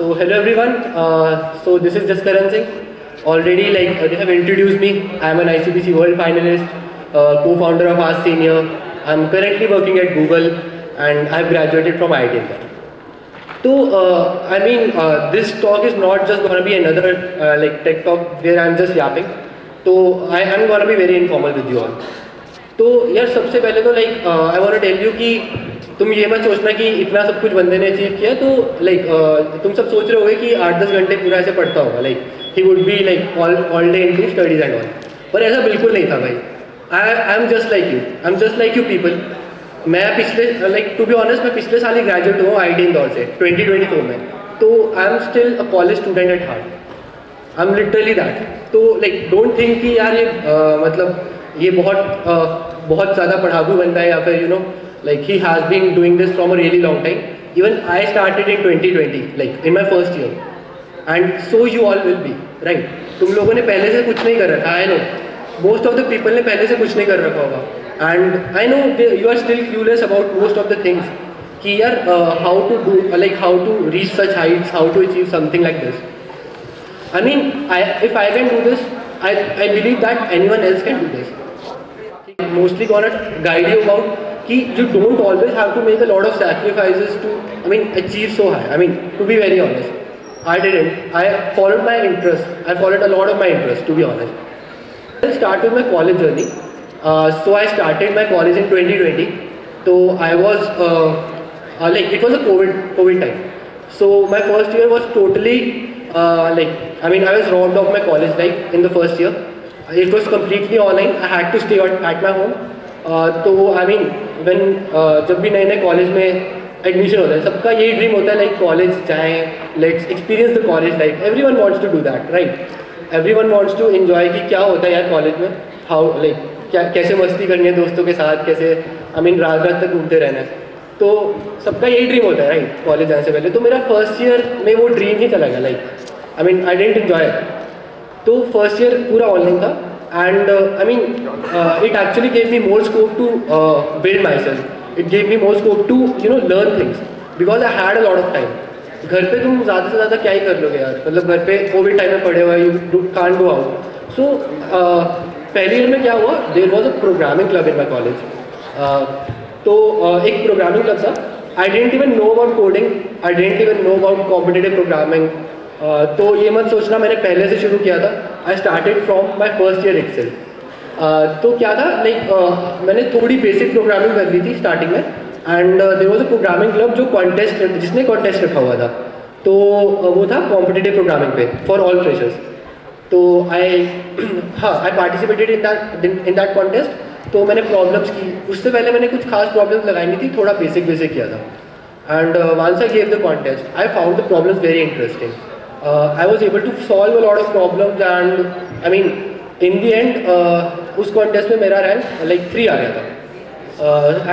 So hello everyone. So this is just Karan Singh. Already they have introduced me. I am an ICPC World Finalist, co-founder of Ask Senior. I am currently working at Google, and I have graduated from IIT. So this talk is not just gonna be another tech talk where I am just yapping. So I am gonna be very informal with you all. तो यार सबसे पहले तो I want to tell you कि तुम ये मत सोचना कि इतना सब कुछ बंदे ने अचीव किया तो तुम सब सोच रहे होगे कि 8-10 घंटे पूरा ऐसे पढ़ता होगा he would be all day into studies and all, पर ऐसा बिल्कुल नहीं था भाई. I am just like you people. मैं पिछले टू बी ऑनेस्ट मैं पिछले साल ही ग्रेजुएट हुआ आई टी इंदौर से 2024 में. तो I am still a college student at heart. I am literally that. तो डोंट थिंक कि यार ये बहुत ज़्यादा पढ़ाकू बनता है या फिर he has been doing this from a really long time. Even I started in 2020 in my first year, and so you all will be, right? तुम लोगों ने पहले से कुछ नहीं कर रखा. I know most of the people ने पहले से कुछ नहीं कर रखा होगा, and I know you are still clueless about most of the things कि यार how to reach such heights, how to achieve something like this. I mean, if I can do this, I believe that anyone else can do this. Mostly gonna guide you about कि you don't always have to make a lot of sacrifices to achieve so high. To be very honest, I didn't. I followed my interest. I followed a lot of my interest, to be honest. I'll start with my college journey. So I started my college in 2020. So I was it was a COVID time. So my first year was totally I was robbed of my college life in the first year. It was completely online. I had to stay at my home. तो जब भी नए college में admission होता है सबका यही dream होता है कॉलेज जाएं, let's experience the college life. Everyone wants to do that, right? Everyone wants to enjoy कि क्या होता है यार कॉलेज में, हाउ क्या कैसे मस्ती करनी है दोस्तों के साथ, कैसे रात रात तक घूमते रहना है. तो सबका यही ड्रीम होता है, राइट? कॉलेज जाने से पहले. तो मेरा फर्स्ट ईयर में वो ड्रीम ही चला गया. I didn't enjoy. तो फर्स्ट ईयर पूरा ऑनलाइन था. And it actually gave me more scope to build myself. It gave me more scope to learn things because I had a lot of time. घर पे तुम ज़्यादा से ज़्यादा क्या ही कर लोगे यार, घर पे कोविड टाइम में पड़े हुए, you can't go out. So पहले ईयर में क्या हुआ, there was a programming club in my college. तो एक programming club था. I didn't even know about coding. I didn't even know about competitive programming. तो ये मत सोचना मैंने पहले से शुरू किया था. I started from my first year excel. तो क्या था मैंने थोड़ी बेसिक प्रोग्रामिंग कर ली थी स्टार्टिंग में. And there was a programming club जो जिसने कॉन्टेस्ट रखा हुआ था. तो वो था कॉम्पिटिटिव प्रोग्रामिंग पे फॉर ऑल फ्रेशर्स. तो I participated in that contest. तो मैंने प्रॉब्लम्स की. उससे पहले मैंने कुछ खास प्रॉब्लम्स लगाई नहीं थी, थोड़ा बेसिक किया था. And once I gave the contest I found the problems very interesting. I was able to solve a lot of problems and in the end उस contest में मेरा rank 3 आ गया था.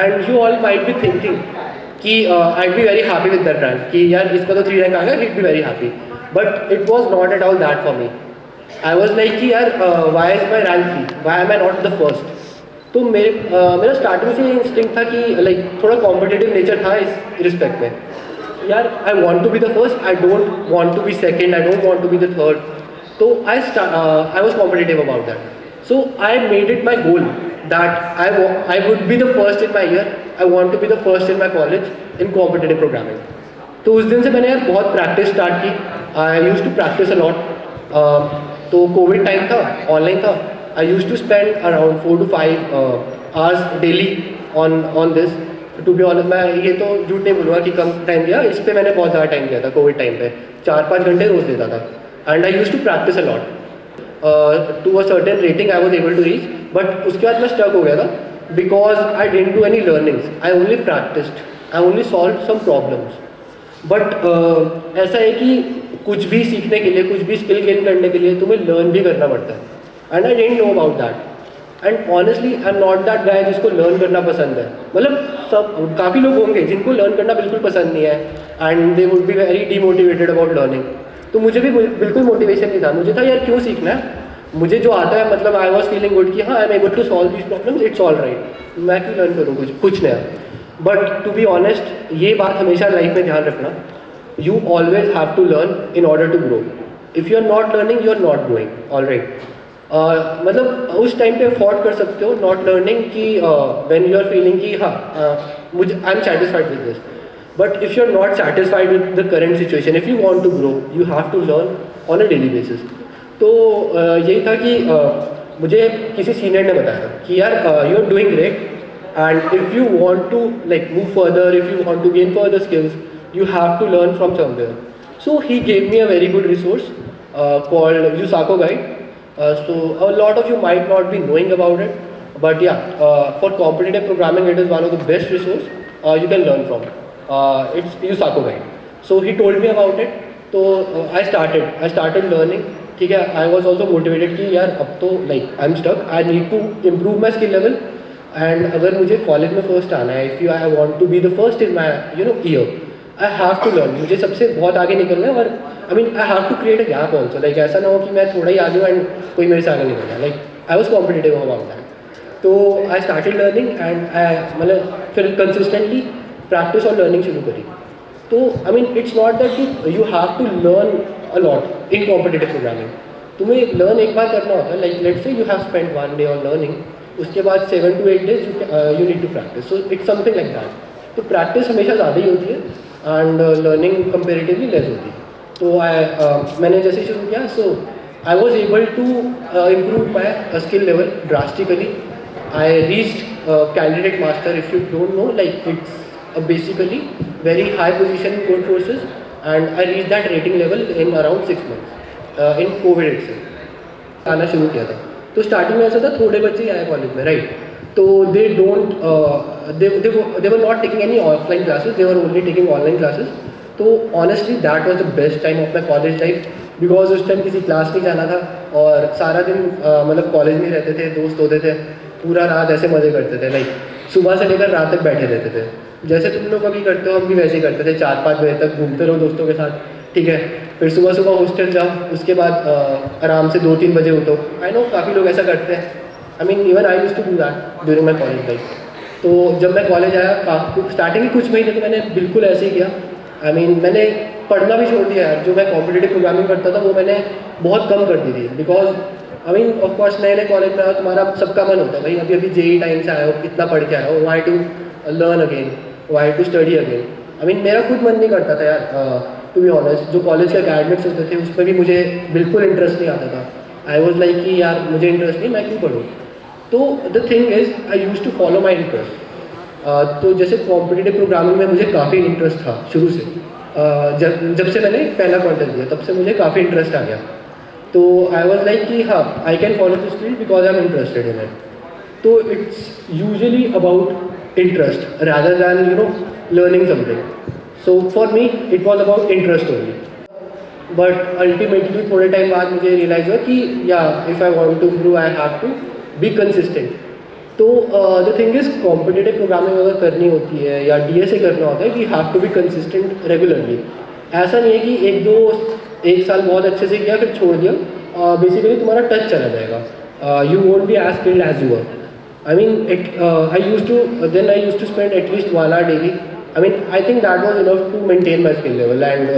And you all might be thinking कि I'd be very happy with that rank कि यार इसका तो 3 rank आ गया, he'd be very happy. But it was not at all that for me. I was like कि यार why is my rank 3? Why am I not the first? तो मेरा starting से इंस्टिंक्ट था कि थोड़ा कॉम्पिटिटिव नेचर था इस रिस्पेक्ट में. यार I want to be the first, I don't want to be second, I don't want to be the third. तो I was competitive about that. So I made it my goal that I would be the first in my year. I want to be the first in my college in competitive programming. तो उस दिन से मैंने यार बहुत practice start की. I use to practice a lot. तो Covid time था, ऑनलाइन था. I use to spend around 4 to 5 hours daily on this. To be honest मैं ये तो झूठ नहीं बोलूँगा कि कम टाइम दिया. इस पर मैंने बहुत ज़्यादा टाइम दिया था. कोविड टाइम पे 4-5 घंटे रोज़ देता था. And I use to practice a lot to a certain rating I was able to reach. But उसके बाद मैं स्टक हो गया था because I didn't do any learnings. I only practised, I only solve some problems. But ऐसा है कि कुछ भी सीखने के लिए, कुछ भी स्किल गेन करने के लिए तुम्हें लर्न भी करना पड़ता है. And I didn't know about that. And honestly I am not that guy जिसको लर्न करना पसंद है. सब काफ़ी लोग होंगे जिनको लर्न करना बिल्कुल पसंद नहीं है and they would be very demotivated about learning. तो मुझे भी बिल्कुल मोटिवेशन नहीं था. मुझे था यार क्यों सीखना है, मुझे जो आता है आई वॉज फीलिंग गुड कि हाँ I am able to solve these problems, it's all right. मैं क्यों लर्न करूँ कुछ नया. बट टू बी ऑनेस्ट ये बात हमेशा लाइफ में ध्यान रखना you always have to learn in order to grow. If you are not learning, you are not growing. All right. मतलब उस टाइम पे अफोर्ड कर सकते हो नॉट लर्निंग कि व्हेन यू आर फीलिंग कि हाँ मुझे I am satisfied with this. But if you are not satisfied with the current situation, if you want to grow, you have to learn on a daily basis. तो यही था कि मुझे किसी senior ने बताया कि यार you are doing great, and if you want to like move further, if you want to gain further skills, you have to learn from somewhere. So he gave me a very good resource called Usako Guide. So a lot of you might not be knowing about it, but yeah, for competitive programming it is one of the best resource you can learn from. It's Usako Guide. So he told me about it. So I started learning. ठीक है, I was also motivated कि यार अब तो like I'm stuck, I need to improve my skill level. And अगर मुझे college में first आना है, if you I want to be the first in my year, I have to learn. मुझे सबसे बहुत आगे निकलना है. और I mean I have to create a gap also. Like ऐसा ना हो कि मैं थोड़ा ही आगे हूँ एंड कोई मेरे से आगे निकल जाए. Like I was competitive about that. तो I started learning and I मतलब फिर कंसिस्टेंटली प्रैक्टिस और लर्निंग शुरू करी. तो I mean it's not that you have to learn a lot in competitive programming. तुम्हें लर्न एक बार करना होता है. Like let's say you have spend 1 day on learning, उसके बाद 7 to 8 days you need to practice. So it's something like that. तो practice हमेशा ज़्यादा ही होती है एंड लर्निंग कंपेरेटिवली लेस होती है. तो मैंने जैसे शुरू किया, so I was able to improve my skill level drastically. I reached candidate master. If you don't know, like it's basically very high position in Codeforces and I reach that rating level in around 6 months इन Covid से आना शुरू किया था. तो starting में ऐसा था, थोड़े बच्चे ही आए कॉलेज में, राइट. तो they don't they were not taking any offline classes, they were only taking online classes. तो honestly that was the best time of my college life, because उस टाइम किसी क्लास नहीं जाना था और सारा दिन मतलब कॉलेज में रहते थे, दोस्त होते थे, पूरा रात ऐसे मज़े करते थे. लाइक सुबह से लेकर रात तक बैठे रहते थे. जैसे तुम लोग अभी करते हो हम भी वैसे ही करते थे. 4-5 बजे तक घूमते रहो दोस्तों के साथ, ठीक है. फिर सुबह सुबह हॉस्टल जाओ, उसके बाद आराम से 2-3 बजे उठो. आई नो काफ़ी लोग ऐसा करते हैं. I mean even I used to do that during my college life. तो जब मैं कॉलेज आया, स्टार्टिंग के कुछ महीने तो मैंने बिल्कुल ऐसे ही किया. आई मीन मैंने पढ़ना भी छोड़ दिया यार. जो मैं कॉम्पिटिटिव प्रोग्रामिंग करता था वो मैंने बहुत कम कर दी थी. बिकॉज आई मीन ऑफकोर्स नए नए कॉलेज में आया, तुम्हारा सबका मन होता है भाई अभी अभी जेई टाइम से आया हो, कितना पढ़ के आया हो, why to learn again, why to study again. I mean मेरा खुद मन नहीं करता था यार टू बी ऑनेस्ट. जो कॉलेज के अकेडमिक्स होते थे उसमें भी मुझे बिल्कुल इंटरेस्ट नहीं आता था. आई वॉज लाइक कि यार मुझे इंटरेस्ट नहीं, मैं क्यों पढ़ूँ. तो the thing is I use to follow my interest. तो जैसे कॉम्पिटिटिव प्रोग्रामिंग में मुझे काफ़ी इंटरेस्ट था शुरू से. जब से मैंने पहला कॉन्टेस्ट दिया तब से मुझे काफ़ी इंटरेस्ट आ गया. तो आई वॉज लाइक कि हाँ I can follow this field because I am interested in it. तो it's usually about interest rather than learning something. So for me it was about interest only. But ultimately थोड़े time बाद मुझे realise हुआ कि if I want to improve I have to be consistent. तो the thing is competitive programming अगर करनी होती है या DSA करना होता है, we have to be consistent regularly. ऐसा नहीं है कि एक साल बहुत अच्छे से किया फिर छोड़ दिया, बेसिकली तुम्हारा टच चला जाएगा. You won't be as skilled as you were. I mean, I used to spend at least 1 hour daily. I mean, I think that was enough to maintain my skill level. And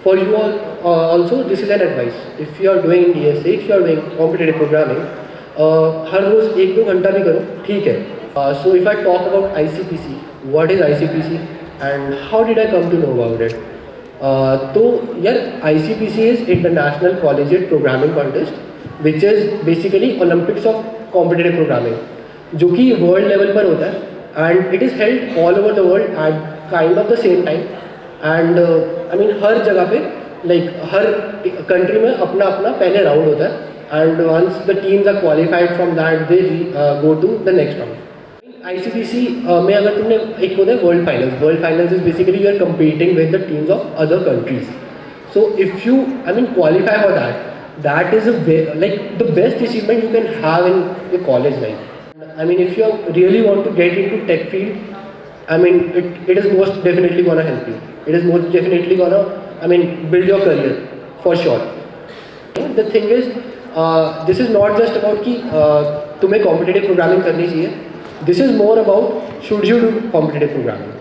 for you all, also, this is an advice. If you are doing DSA, if you are doing competitive programming, हर रोज़ 1-2 घंटा भी करो, ठीक है. So if I talk about ICPC, what is ICPC and how did I come to know about it? तो यार ICPC is International Collegiate Programming Contest, which is basically Olympics of Competitive Programming, जो कि world level पर होता है. And it is held all over the world at kind of the same time. And I mean हर जगह पे like हर country में अपना अपना पहले राउंड होता है. And once the teams are qualified from that they go to the next round. ICPC में अगर तुमने एक होता है world finals is basically you are competing with the teams of other countries. So if you I mean qualify for that is like the best achievement you can have in your college life. I mean, if you really want to get into tech field, I mean, it is most definitely gonna help you. It is most definitely gonna, I mean, build your career for sure. The thing is, this is not just about कि तुम्हें competitive programming करनी चाहिए. This is more about should you do competitive programming.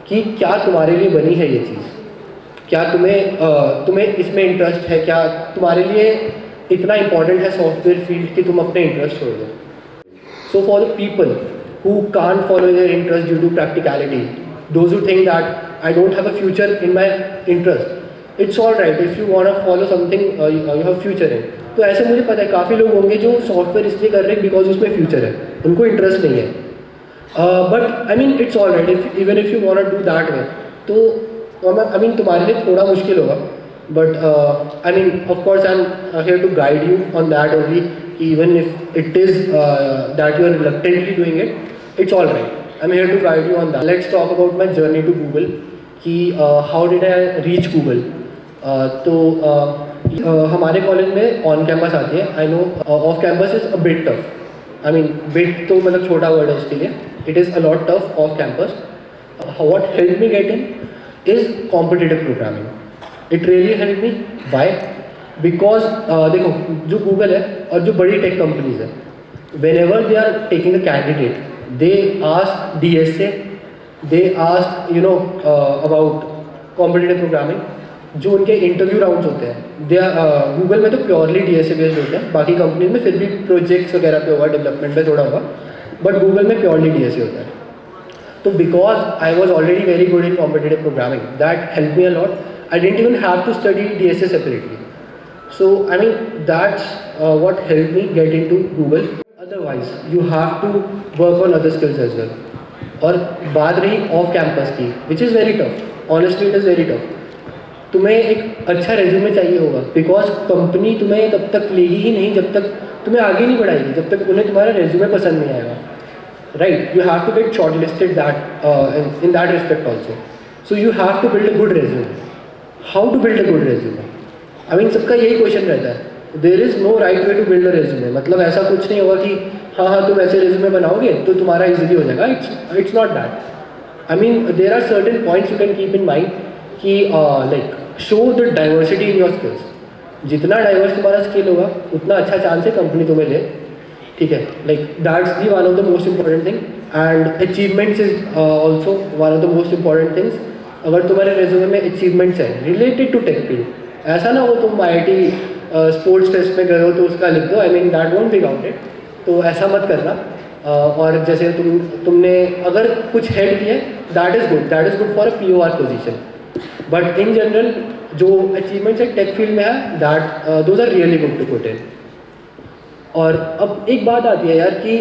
कि क्या तुम्हारे लिए बनी है ये चीज़. क्या तुम्हें इसमें इंटरेस्ट है, क्या तुम्हारे लिए इतना इंपॉर्टेंट है सॉफ्टवेयर फील्ड कि तुम अपने इंटरेस्ट छोड़ दो. So for the people who can't follow their interest due to practicality, those who think that I don't have a future in my interest, it's all right if you want to follow something you have future in. तो ऐसे मुझे पता है काफ़ी लोग होंगे जो software इसलिए कर रहे हैं बिकॉज उसमें फ्यूचर है, उनको इंटरेस्ट नहीं है. But I mean it's all right if even if you want to do that way. तो आई मीन तुम्हारे लिए थोड़ा मुश्किल होगा, but I mean of course I am here to guide you on that only. Even if it is that you are reluctantly doing it, it's all right. I'm here to guide you on that. Let's talk about my journey to Google. कि how did I reach Google? तो हमारे college में on campus आती है. I know off campus is a bit tough. I mean bit तो मतलब छोटा word है उसके लिए. It is a lot tough off campus. what helped me get in is competitive programming. It really helped me. Why? Because देखो जो Google है और जो बड़ी टेक कंपनीज है, whenever they are taking a candidate, they ask DSA, they ask you know about competitive programming. जो उनके interview rounds होते हैं, दे गूगल में तो प्योरली DSA बेस्ड होते हैं. बाकी कंपनीज में फिर भी प्रोजेक्ट्स वगैरह पे होगा, डेवलपमेंट पे थोड़ा होगा, बट गूगल में प्योरली DSA होता है. तो because I was already very good in competitive programming, that help me a lot. I didn't even have to study DSA separately. So I mean that's what helped me get into Google. Otherwise you have to work on other skills as well. और बात रही off campus की, which is very tough. Honestly it is very tough. तुम्हें एक अच्छा resume चाहिए होगा because company तुम्हें तब तक लेगी ही नहीं जब तक तुम्हें आगे नहीं बढ़ाएगी, जब तक उन्हें तुम्हारा रेज्यूमे पसंद नहीं आएगा. Right, you have to get short listed that in that respect also. So you have to build a good resume. How to build a good resume? I mean सबका यही क्वेश्चन रहता है. There is no right way to build a resume. मतलब ऐसा कुछ नहीं होगा कि हाँ तुम ऐसे रेज्यूमे बनाओगे तो तुम्हारा इजीली हो जाएगा. It's not that. I mean there are certain points you can keep in mind कि like show the diversity in your skills. जितना डाइवर्स तुम्हारा स्किल होगा उतना अच्छा चांस है कंपनी तुम्हें ले. ठीक है, like that's the one of the most important thing. And achievements is also one of the most important things. अगर तुम्हारे रेज्यूमे में अचीवमेंट्स है रिलेटेड टू टेक फील्ड, ऐसा ना हो तुम IIT स्पोर्ट्स फेस्ट में गए हो तो उसका लिख दो. आई mean that won't be counted. तो ऐसा मत करना. और जैसे तुमने अगर कुछ हेल्प किया that is good for a POR position. But in general जो अचीवमेंट्स है टेक फील्ड में है that those are really good to put in. और अब एक बात आती है यार कि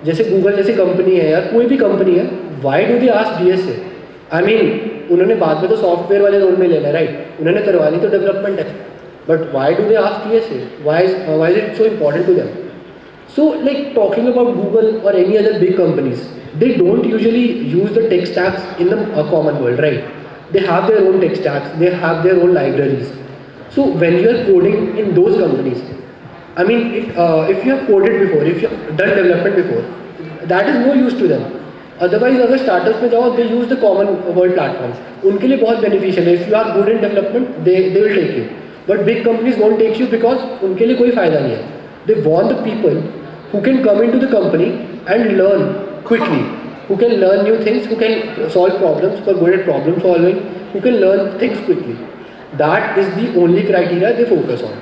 जैसे गूगल जैसी कंपनी है यार, कोई भी कंपनी है, Y do they ask DSA? I mean उन्होंने बाद में तो सॉफ्टवेयर वाले रोल में लेना है, राइट? उन्होंने करवानी तो डेवलपमेंट है, but why do they ask DSA? Why is it so important to them? So like talking about Google और any other big companies, they don't usually use the tech stacks in the common world, right? They have their own tech stacks, they have their own libraries. So when you are coding in those companies, I mean, if you have coded before, if you have done development before, that is no use to them. Otherwise, अगर startups में जाओ, they use the common world platforms. उनके लिए बहुत beneficial है. If you are good in development, they will take you. But big companies won't take you because उनके लिए कोई फायदा नहीं है. They want the people who can come into the company and learn quickly, who can learn new things, who can solve problems, who are good at problem solving, who can learn things quickly. That is the only criteria they focus on.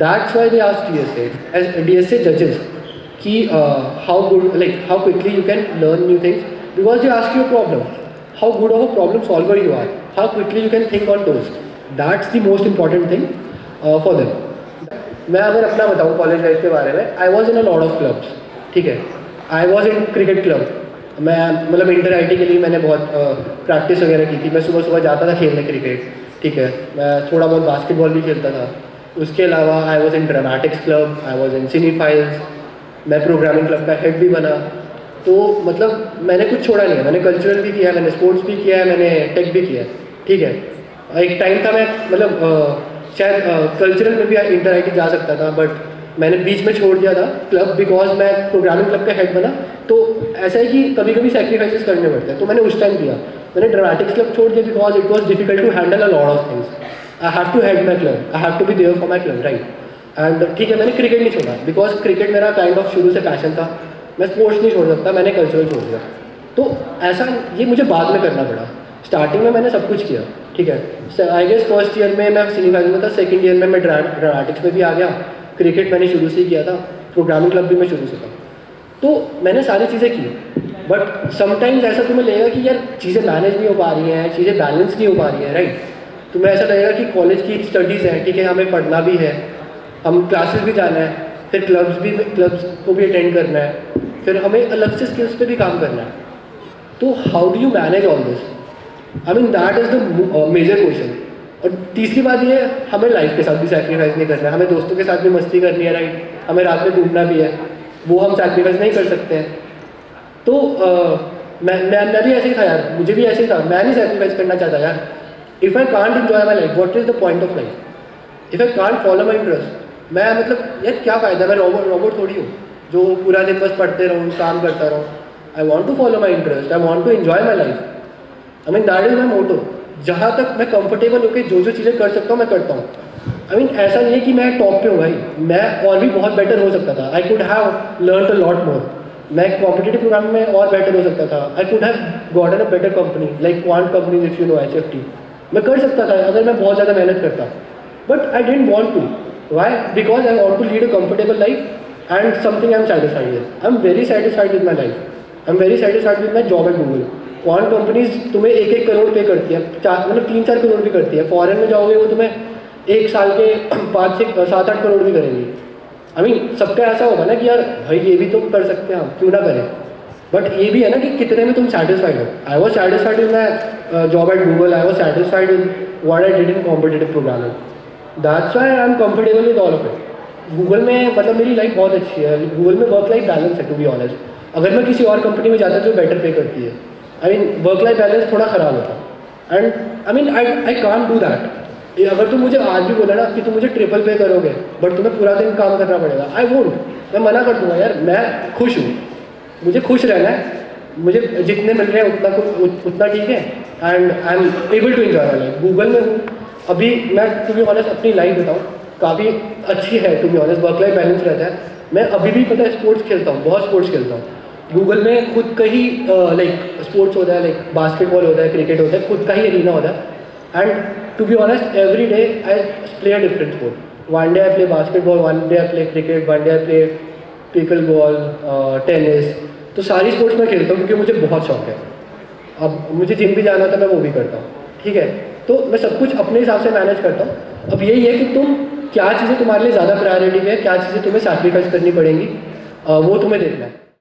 That's why they ask DSA. As DSA judges कि how good, like how quickly you can learn new things, because they ask you a problem. How good of a problem solver you are. How quickly you can think on toes. That's the most important thing for them. मैं अगर अपना बताऊँ college life के बारे में, आई was in a lot of clubs. ठीक है, आई was in cricket club. मैं मतलब इंटर IT के लिए मैंने बहुत प्रैक्टिस वगैरह की थी. मैं सुबह सुबह जाता था खेलने क्रिकेट. ठीक है, मैं थोड़ा बहुत बास्केटबॉल भी खेलता था. उसके अलावा I was in dramatics club, I was in cinephiles. मैं प्रोग्रामिंग क्लब का हेड भी बना. तो मतलब मैंने कुछ छोड़ा नहीं है. मैंने कल्चरल भी किया, मैंने स्पोर्ट्स भी किया है, मैंने टेक भी किया. ठीक है, एक टाइम था मैं मतलब शायद कल्चरल में भी इंटर IT जा सकता था, बट मैंने बीच में छोड़ दिया था क्लब बिकॉज मैं प्रोग्रामिंग क्लब का हेड बना. तो ऐसा है कि कभी कभी सेक्रीफाइसेस करने पड़ते हैं, तो मैंने उस टाइम किया. मैंने ड्रामेटिक्स क्लब छोड़ दिया because it was difficult to handle a lot of things. I have to head my club, I have to be there for my club, right? And ठीक है, मैंने क्रिकेट नहीं छोड़ा बिकॉज क्रिकेट मेरा kind of शुरू से passion था. मैं स्पोर्ट्स नहीं छोड़ सकता, मैंने कल्चरल छोड़ दिया. तो ऐसा ये मुझे बाद में करना पड़ा. स्टार्टिंग में मैंने सब कुछ किया, ठीक है। आई गेस फर्स्ट ईयर में मैं सेमीफाइनल में था, सेकंड ईयर में मैं ड्रामेटिक्स में भी आ गया, क्रिकेट मैंने शुरू से ही किया था, प्रोग्रामिंग क्लब भी मैं शुरू से था। तो मैंने सारी चीज़ें की, बट समटाइम्स ऐसा तुम्हें लगेगा कि यार चीज़ें मैनेज नहीं हो पा रही हैं, चीज़ें बैलेंस नहीं हो पा रही हैं, राइट। तुम्हें ऐसा लगेगा कि कॉलेज की स्टडीज़ हैं, ठीक है, हमें पढ़ना भी है, हम क्लासेस भी जाना है, फिर क्लब्स को भी अटेंड करना है, फिर हमें अलग से स्किल्स पे भी काम करना है। तो how do you manage all this? I mean that is the major question. और तीसरी बात ये है, हमें लाइफ के साथ भी सैक्रिफाइस नहीं करना है, हमें दोस्तों के साथ भी मस्ती करनी है, राइट, हमें रात में घूमना भी है, वो हम सैक्रिफाइस नहीं कर सकते हैं। तो मैं भी ऐसे ही था यार, मुझे भी ऐसे ही था, मैं नहीं सैक्रिफाइस करना चाहता यार। If I can't enjoy my life, what is the point of life? If I can't follow my interest, मैं मतलब यार क्या फ़ायदा, मैं रोबोट थोड़ी हूँ जो पूरा दिन बस पढ़ते रहूँ, काम करता रहूँ। I want to follow my interest, I want to enjoy my life. I mean that is my motto. जहाँ तक मैं कंफर्टेबल होकर जो जो चीज़ें कर सकता हूँ मैं करता हूँ। आई मीन ऐसा नहीं है कि मैं टॉप पे हूँ भाई, मैं और भी बहुत बेटर हो सकता था। I could have learn a lot more. मैं कॉम्पिटेटिव प्रोग्राम में और बेटर हो सकता था। I could have gotten a better company like quant companies, if you know HFT। मैं कर सकता था अगर मैं बहुत ज़्यादा मेहनत करता, but I didn't want to. Why? Because I want to lead a comfortable life and something I am satisfied with. I am very satisfied with my life, I am very satisfied with my job at Google. Quant companies तुम्हें 1-1 करोड़ पे करती है, मतलब 3-4 करोड़ भी करती है। Foreign में जाओगे वो तुम्हें एक साल के 5 से 7-8 करोड़ भी करेंगी। आई मीन सबका ऐसा होगा ना कि यार भाई ये भी तो कर सकते हैं हम, क्यों ना करें। बट ये भी है ना कि कितने में तुम सेटिस्फाइड हो। I was satisfied with my job at Google, I was satisfied with what I did in competitive programming. That's why I am comfortable with all of it. Google में मतलब मेरी लाइफ बहुत अच्छी है, गूगल में work life balance है to be honest. अगर मैं किसी और कंपनी में जाता जो बेटर पे करती है, I mean work life balance थोड़ा ख़राब होता। And I mean I can't do that. अगर तुम मुझे आज भी बोला ना कि तुम मुझे ट्रिपल पे करोगे बट तुम्हें पूरा दिन काम करना पड़ेगा, आई वोंट। मैं मना कर दूंगा यार, मैं खुश हूँ, मुझे खुश रहना है, मुझे जितने मिल रहे हैं उतना ठीक है, and I am able to enjoy my life. Google में हूँ अभी मैं, टू बी ऑनेस्ट अपनी लाइफ बताऊँ काफ़ी अच्छी है, to be honest work life balance रहता है। मैं अभी भी पता है स्पोर्ट्स खेलता हूँ, बहुत स्पोर्ट्स खेलता हूँ। गूगल में खुद का ही लाइक स्पोर्ट्स होता है, लाइक बास्केटबॉल होता है, क्रिकेट होता है, खुद का ही एरिना होता है। And to be honest every day I play a different sport. One day I play basketball, one day I play cricket, one day I play pickle ball, tennis. तो सारी स्पोर्ट्स मैं खेलता हूँ क्योंकि मुझे बहुत शौक है। अब मुझे जिम भी जाना था, मैं वो भी करता हूँ, ठीक है। तो मैं सब कुछ अपने हिसाब से मैनेज करता हूँ। अब यही है कि तुम क्या चीज़ें तुम्हारे लिए ज़्यादा प्रायोरिटी है, क्या चीज़ें तुम्हें सैक्रिफाइस करनी पड़ेंगी, वो तुम्हें देखना है।